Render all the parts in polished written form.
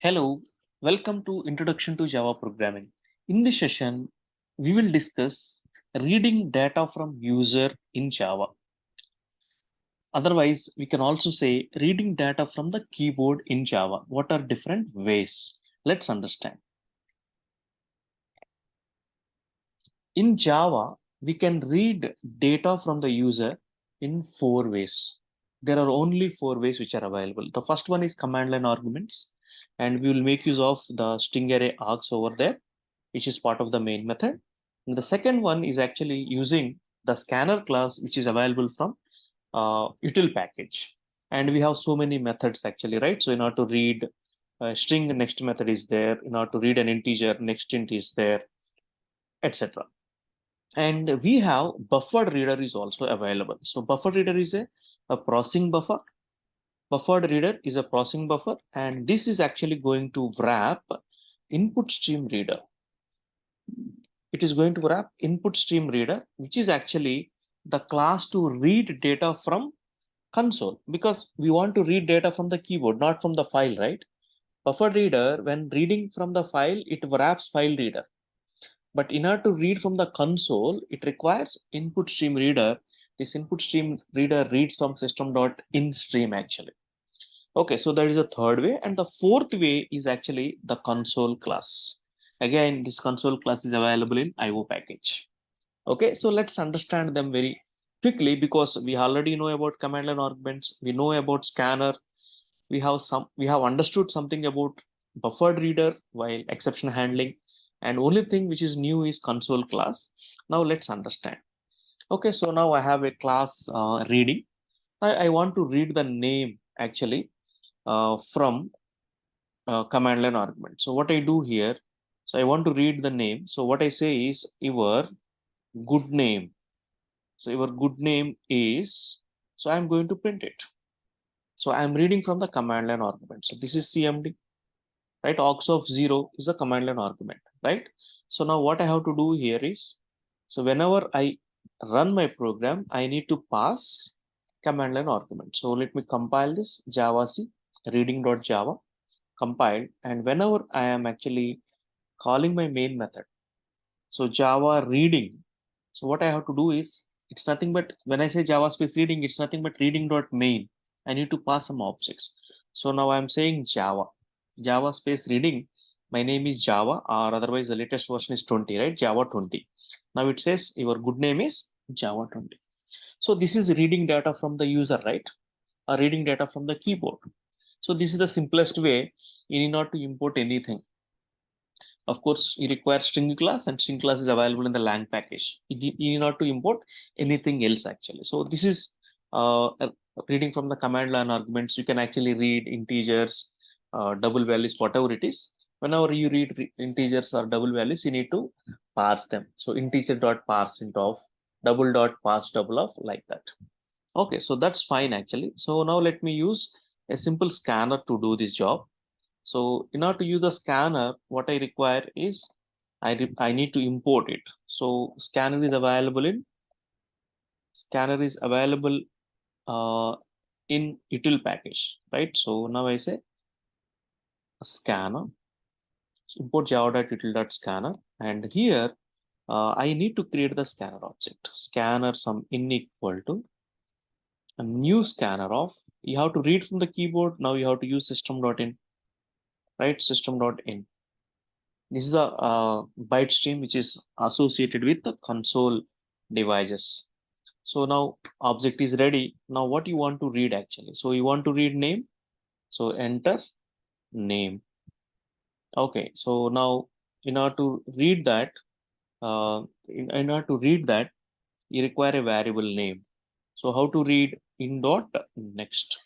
Hello, welcome to Introduction to Java Programming. In this session, we will discuss reading data from user in Java. Otherwise, we can also say reading data from the keyboard in Java. What are different ways? Let's understand. In Java, we can read data from the user in four ways. There are only four ways which are available. The first one is command line arguments, and we will make use of the string array args over there, which is part of the main method. And the second one is actually using the scanner class, which is available from util package. And we have so many methods actually, right? So in order to read a string, next method is there. In order to read an integer, next int is there, etc. And we have buffered reader is also available. So buffered reader is a processing buffer. Buffered reader is a processing buffer, and this is actually going to wrap input stream reader. It is going to wrap input stream reader, which is actually the class to read data from console, because we want to read data from the keyboard, not from the file, right? Buffered reader, when reading from the file, it wraps file reader. But in order to read from the console, it requires input stream reader. This input stream reader reads from system.in stream actually. Okay, so that is the third way. And the fourth way is actually the console class. Again, this console class is available in IO package. Okay, so let's understand them very quickly because we already know about command line arguments. We know about scanner. We have understood something about buffered reader while exception handling. And only thing which is new is console class. Now let's understand. Okay, so now I have a class reading. I want to read the name actually from command line argument. So what I do here, so I want to read the name. So what I say is your good name. So your good name is, so I'm going to print it. So I'm reading from the command line argument. So this is CMD, right? Aux of 0 is the command line argument, right? So now what I have to do here is, so whenever I run my program, I need to pass command line argument. So let me compile this Java C reading.java compiled. And whenever I am actually calling my main method, so Java reading. So what I have to do is, it's nothing but, when I say Java space reading, it's nothing but reading.main. I need to pass some objects. So now I'm saying Java space reading. My name is Java, or otherwise the latest version is 20, right? Java 20. Now it says your good name is Java 20. So this is reading data from the user, right? Or reading data from the keyboard. So this is the simplest way in order to import anything. Of course, you require string class, and string class is available in the lang package. You need not to import anything else actually. So this is reading from the command line arguments. You can actually read integers, double values, whatever it is. Whenever you read integers or double values, you need to parse them. So integer dot parse int of, double dot parse double of, like that. Okay, so that's fine actually. So now let me use a simple scanner to do this job. So in order to use the scanner, what I require is I need to import it. So scanner is available in util package, right? So now I say scanner, so import java.util.scanner, and here I need to create the scanner object. Scanner some in equal to a new scanner of, you have to read from the keyboard. Now you have to use system.in, right? System.in. This is a byte stream which is associated with the console devices. So now object is ready. Now what you want to read actually? So you want to read name. So enter name. Okay. So now in order to read that, in order to read that, you require a variable name. So how to read in dot next?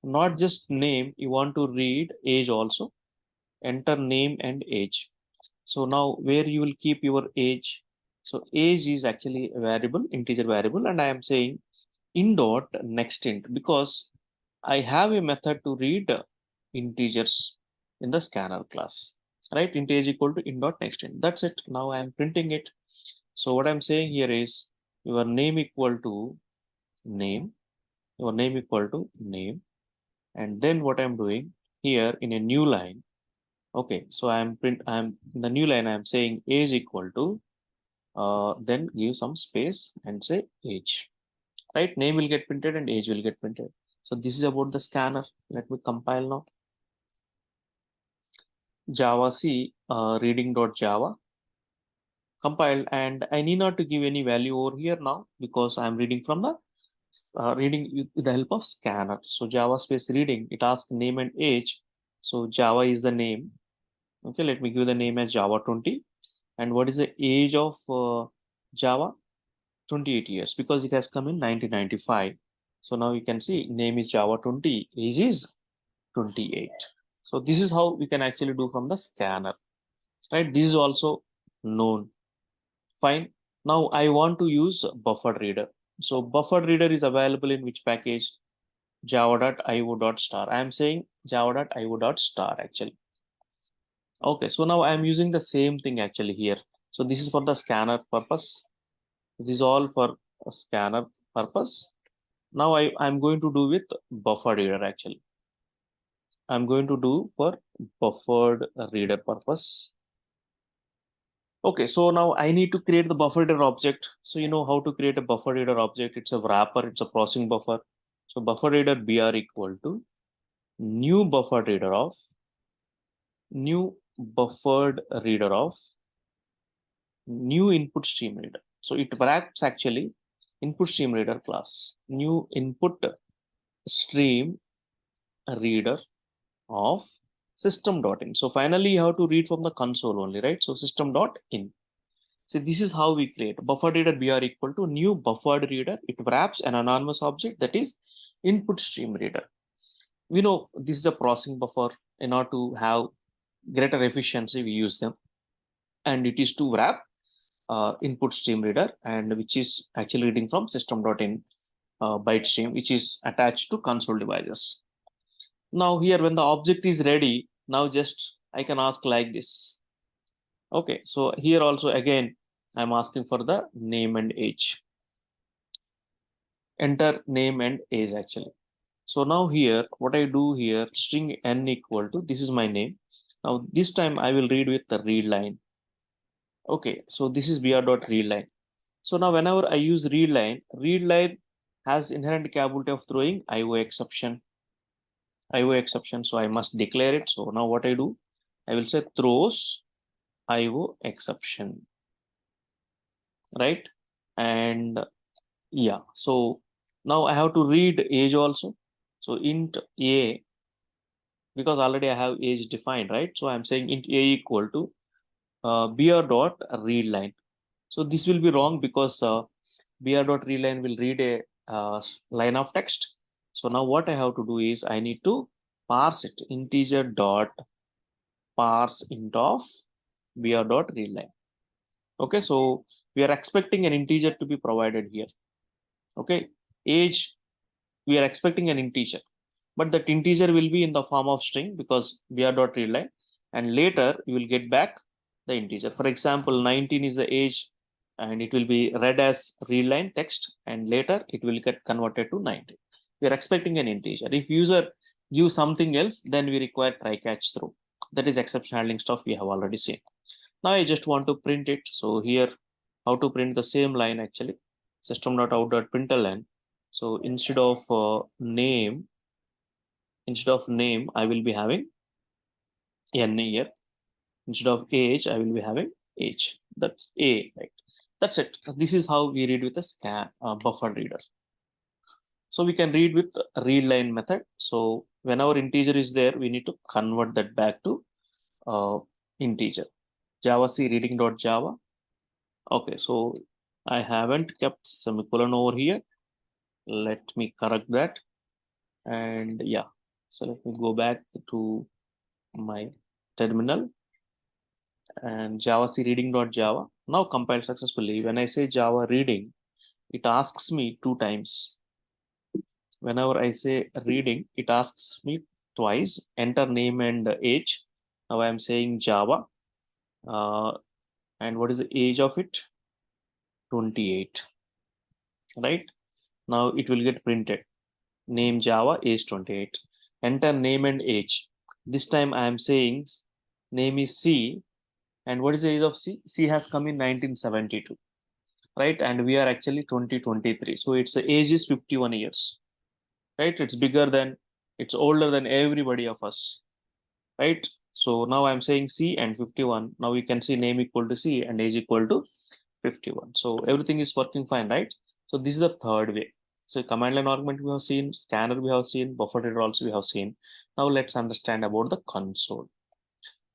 Not just name, you want to read age also. Enter name and age. So now where you will keep your age? So age is actually a variable, integer variable, and I am saying in dot next int because I have a method to read integers in the scanner class, right? Int age equal to in dot next int. That's it. Now I am printing it. So what I'm saying here is your name equal to name, your name equal to name, and then what I'm doing here in a new line, Okay, so I'm in the new line, I'm saying age equal to, then give some space and say age, right? Name will get printed and age will get printed. So this is about the scanner. Let me compile now. Java C reading.java compiled, and I need not to give any value over here now because I'm reading from the reading with the help of scanner. So Java space reading, it asks name and age. So Java is the name. Okay, let me give the name as Java 20. And what is the age of Java? 28 years, because it has come in 1995. So now you can see name is Java 20, age is 28. So this is how we can actually do from the scanner, right? This is also known. Fine. Now I want to use buffered reader. So buffered reader is available in which package? java.io.star. I am saying java.io.star actually. Okay, so now I am using the same thing actually here. So this is for the scanner purpose. This is all for a scanner purpose. Now I'm going to do with buffered reader actually. I'm going to do for buffered reader purpose. Okay, so now I need to create the buffer reader object. So you know how to create a buffer reader object. It's a wrapper, it's a processing buffer. So buffer reader br equal to new buffered reader of new buffered reader of new input stream reader. So it wraps actually input stream reader class, new input stream reader of system.in. So finally you have to read from the console only, right? So system.in. So this is how we create buffer reader br equal to new buffered reader. It wraps an anonymous object that is input stream reader. We know this is a processing buffer. In order to have greater efficiency, we use them, and it is to wrap input stream reader, and which is actually reading from system.in byte stream, which is attached to console devices. Now here, when the object is ready, now just I can ask like this. Okay, so here also again, I'm asking for the name and age. Enter name and age actually. So now here, what I do here, string n equal to, this is my name. Now this time I will read with the read line. Okay, so this is br.read line. So now whenever I use read line has inherent capability of throwing IO exception. IO exception, so I must declare it. So now what I do, I will say throws IO exception, right? And yeah, so now I have to read age also. So int a, because already I have age defined, right? So I'm saying int a equal to br dot read line. So this will be wrong because br dot read line will read a line of text. So now what I have to do is I need to parse it, integer dot parse int of br dot read line. Okay, so we are expecting an integer to be provided here. Okay, age, we are expecting an integer, but that integer will be in the form of string because br.readline, and later you will get back the integer. For example, 19 is the age, and it will be read as readline text, and later it will get converted to 19. We are expecting an integer. If user gives something else, then we require try catch through. That is exception handling stuff we have already seen. Now I just want to print it. So here, how to print the same line actually, system.out.println. So instead of name, I will be having n here. Instead of age, I will be having age. That's a, right? That's it. This is how we read with a scan buffer reader. So we can read with read line method. So whenever integer is there, we need to convert that back to integer. Java C reading.java. Okay, so I haven't kept semicolon over here. Let me correct that. And yeah, so let me go back to my terminal and Java C reading.java. Now compiled successfully. When I say Java reading, it asks me two times. Whenever I say reading, it asks me twice. Enter name and age. Now I am saying Java. And what is the age of it? 28. Right? Now it will get printed. Name Java, age 28. Enter name and age. This time I am saying name is C, and what is the age of C? C has come in 1972, right? And we are actually 2023, so its age is 51 years, right? It's bigger than, it's older than everybody of us, right? So now I'm saying C and 51. Now we can see name equal to C and age equal to 51. So everything is working fine, right? So this is the third way. So command line argument we have seen, scanner we have seen, buffer reader also we have seen. Now let's understand about the console.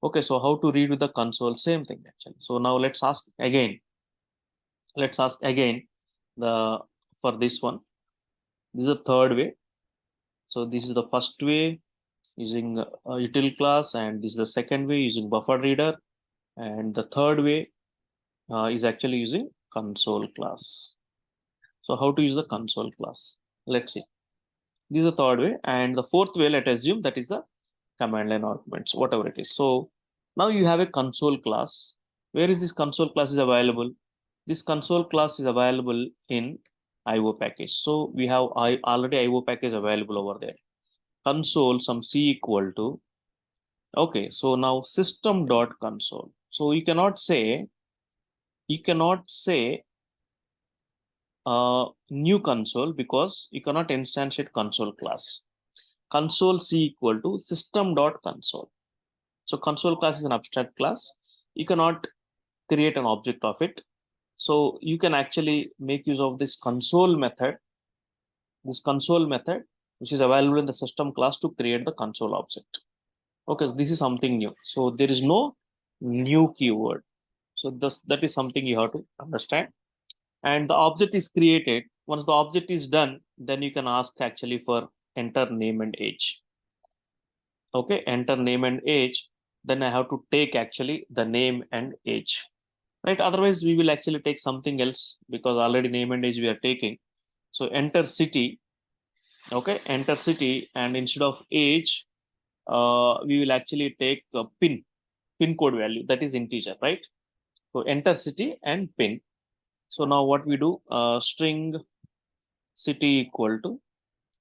Okay, so how to read with the console? Same thing actually. So now let's ask again. Let's ask again the for this one. This is the third way. So this is the first way using util class, and this is the second way using buffer reader, and the third way is actually using console class. So how to use the console class? Let's see. This is the third way, and the fourth way, let's assume that is the command line arguments, whatever it is. So now you have a console class. Where is this console class is available? This console class is available in IO package. So we have already IO package available over there. Console some C equal to, okay, so now system dot console. So you cannot say new console because you cannot instantiate console class. Console C equal to system dot console. So console class is an abstract class. You cannot create an object of it. So you can actually make use of this console method, which is available in the system class to create the console object. Okay, this is something new. So there is no new keyword. So that is something you have to understand. And the object is created. Once the object is done, then you can ask actually for enter name and age. Okay, enter name and age. Then I have to take actually the name and age, right? Otherwise, we will actually take something else because already name and age we are taking. So enter city. Okay, enter city, and instead of age, we will actually take a pin code value, that is integer, right? So enter city and pin. So now what we do, city equal to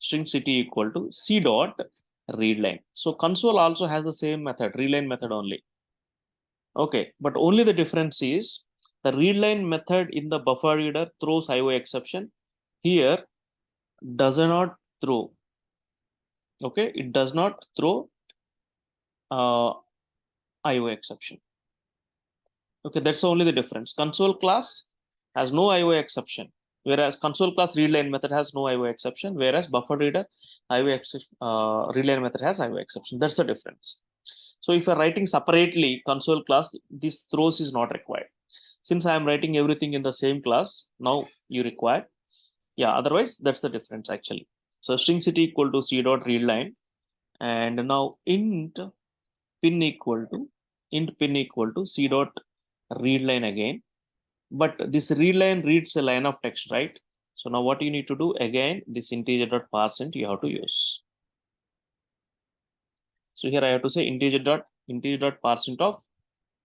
string city equal to c dot read line. So console also has the same method, read line method only. Okay, but only the difference is the read line method in the buffer reader throws IO exception. Here does not throw. Okay, it does not throw IO exception. Okay, that's only the difference. Console class has no IO exception, whereas console class readline method has no IO exception, whereas buffer reader readline method has IO exception. That's the difference. So if you're writing separately console class, this throws is not required. Since I am writing everything in the same class, now you require. Yeah, otherwise that's the difference actually. So string city equal to c dot readline, and now pin equal to int pin equal to c dot read line again, but this read line reads a line of text, right? So now what you need to do again, this integer dot parseInt you have to use. So here I have to say integer dot parseInt of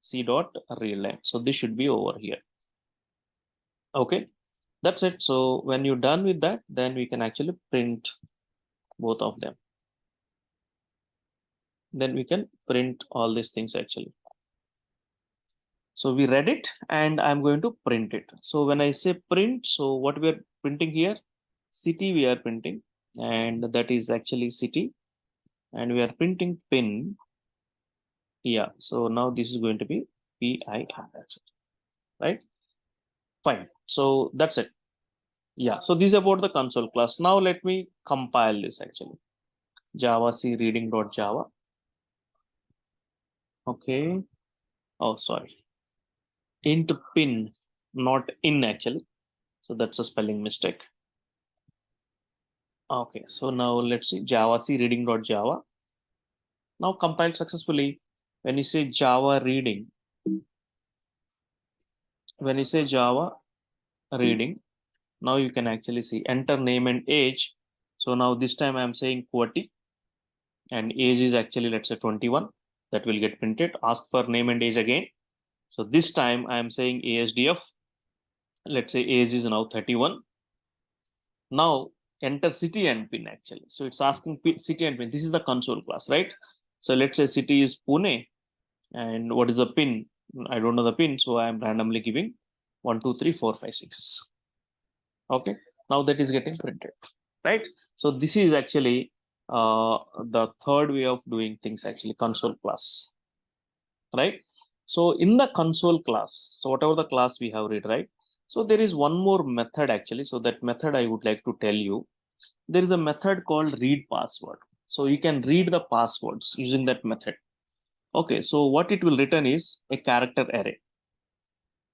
c dot read line. So this should be over here. Okay, that's it. So when you're done with that, then we can actually print both of them. Then we can print all these things actually. So we read it and I'm going to print it. So when I say print, so what we are printing here, city we are printing, and that is actually city, and we are printing pin. Yeah, so now this is going to be PIN, right? Fine. So that's it. Yeah, so this is about the console class. Now let me compile this actually. Java C reading.java. Okay. Oh, sorry. Int pin, not in actually. So that's a spelling mistake. Okay, so now let's see Java C reading.java. Now compiled successfully. When you say Java reading, now you can actually see enter name and age. So now this time I'm saying QWERTY, and age is actually, let's say 21. That will get printed. Ask for name and age again. So this time I'm saying ASDF. Let's say age is now 31. Now enter city and pin actually. So it's asking city and pin. This is the console class, right? So let's say city is Pune, And what is the pin? I don't know the pin, so I am randomly giving 1, 2, 3, 4, 5, 6. Okay, now that is getting printed, right? So this is actually the third way of doing things, actually console class, right? So in the console class, so whatever the class we have read, right? So there is one more method actually. So that method I would like to tell you. There is a method called read password. So you can read the passwords using that method. Okay, so what it will return is a character array.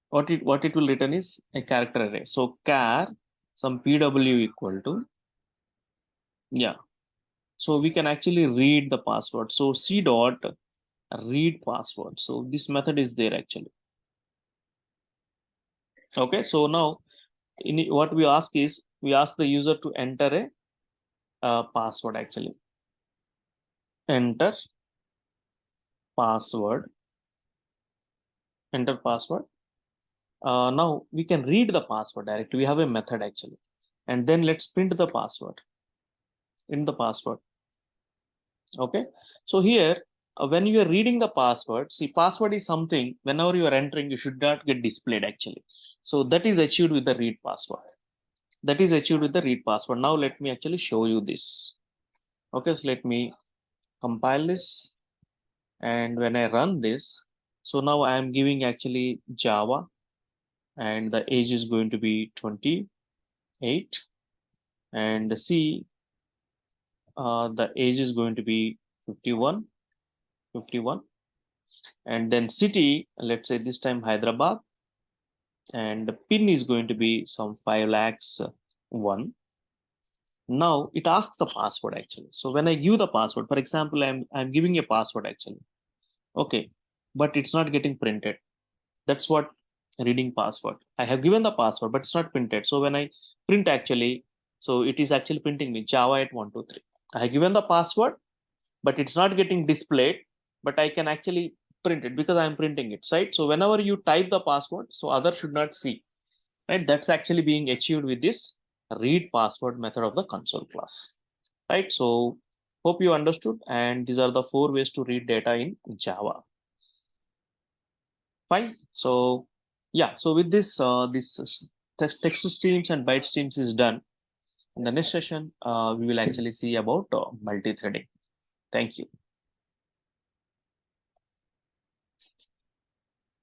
What it will return is a character array. So char some pw equal to, yeah. So we can actually read the password. So c dot read password. So this method is there actually. Okay, so now what we ask is we ask the user to enter a password actually. Enter password. Enter password. Now we can read the password directly. We have a method actually, and then let's print the password in the password. Okay, so here when you are reading the password, see, password is something whenever you are entering, you should not get displayed actually. So that is achieved with the read password. That is achieved with the read password. Now let me actually show you this. Okay, so let me compile this, and when I run this, so now I am giving actually Java, and the age is going to be 28, and the C, the age is going to be 51, 51, and then city, let's say this time Hyderabad, and the pin is going to be some 5 lakhs 1. Now it asks the password actually. So when I give the password, for example, I'm giving a password actually. Okay, but it's not getting printed. That's what reading password. I have given the password, but it's not printed. So when I print actually, so it is actually printing me Java at 1, 2, 3. I have given the password, but it's not getting displayed, but I can actually print it because I'm printing it, right? So whenever you type the password, so others should not see, right? That's actually being achieved with this read password method of the console class, right? So hope you understood, and these are the 4 ways to read data in Java. Fine. So yeah, so with this, text streams and byte streams is done. In the next session, we will actually see about multi-threading. Thank you.